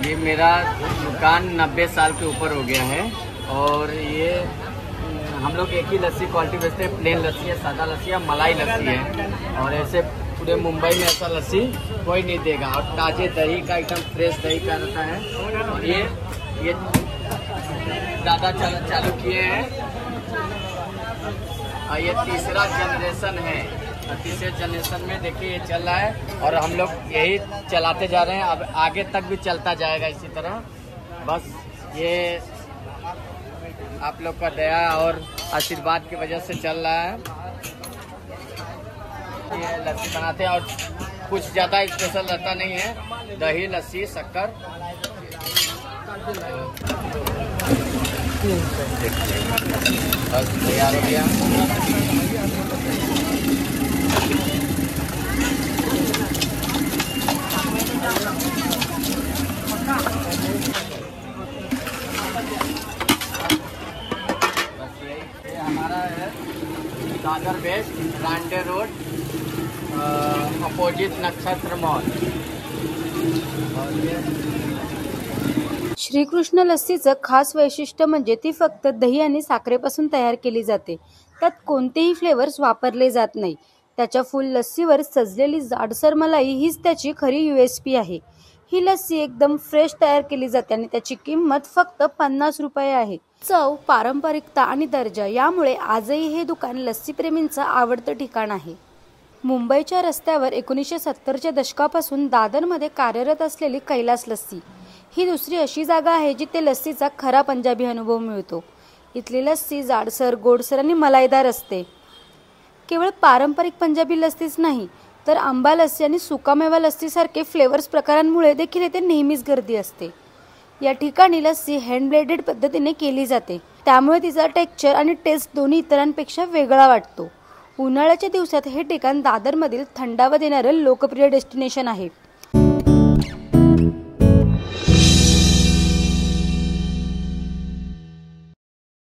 ये मेरा दुकान 90 साल के ऊपर हो गया है और ये हम लोग एक ही लस्सी क्वालिटी बेचते हैं। प्लेन लस्सी है, सादा लस्सी है, मलाई लस्सी है। और ऐसे पूरे मुंबई में ऐसा लस्सी कोई नहीं देगा। और ताजे दही का एकदम फ्रेश दही का रहता है। और ये ज़्यादा चालू किए हैं और ये तीसरा जनरेशन है। तीसरे जनरेशन में देखिए ये चल रहा है और हम लोग यही चलाते जा रहे हैं। अब आगे तक भी चलता जाएगा इसी तरह। बस ये आप लोग का दया और आशीर्वाद की वजह से चल रहा है। ये लस्सी बनाते हैं और कुछ ज़्यादा स्पेशल रहता नहीं है। दही, लस्सी, शक्कर। बस तैयार हो गया। बस ये हमारा है दादर वेस्ट, रांडे रोड, अपोजिट नक्षत्र मॉल। श्रीकृष्ण लस्सीचं खास वैशिष्ट्य म्हणजे ती फक्त दही आणि साखरेपासून तयार केली जाते। त्यात कोणतेही फ्लेवर्स वापरले जात नाही। त्याच्या फुल लस्सीवर सजलेली जाडसर मलाई हीच त्याची खरी USP आहे। ही लस्सी एकदम फ्रेश तयार केली जाते आणि त्याची किंमत फक्त 50 रुपये आहे। चव, पारंपरिकता आणि दर्जा यामुळे आजही हे दुकान लस्सीप्रेमींचं आवडतं ठिकाण आहे। मुंबईच्या रस्त्यावर 1970च्या दशकापासून दादरमध्ये कार्यरत असलेली कैलास लस्सी ही दुसरी अशी जागा आहे जिथे लस्सीचा खरा पंजाबी अनुभव मिळतो। इथली लस्सी जाडसर, गोडसर आणि मलाईदार असते। केवळ पारंपरिक पंजाबी लस्सीच नाही तर आंबा लस्सी आणि सुकामेवा लस्सीसारखे फ्लेवर्स प्रकारांमुळे देखील येथे नेहमीच गर्दी असते। या ठिकाणी लस्सी हँड ब्लेडेड पद्धतीने केली जाते, त्यामुळे तिचा टेक्स्चर आणि टेस्ट दोन्ही इतरांपेक्षा वेगळा वाटतो। उन्हाळ्याच्या दिवसात हे ठिकाण दादरमधील थंडावा देणारं लोकप्रिय डेस्टिनेशन आहे।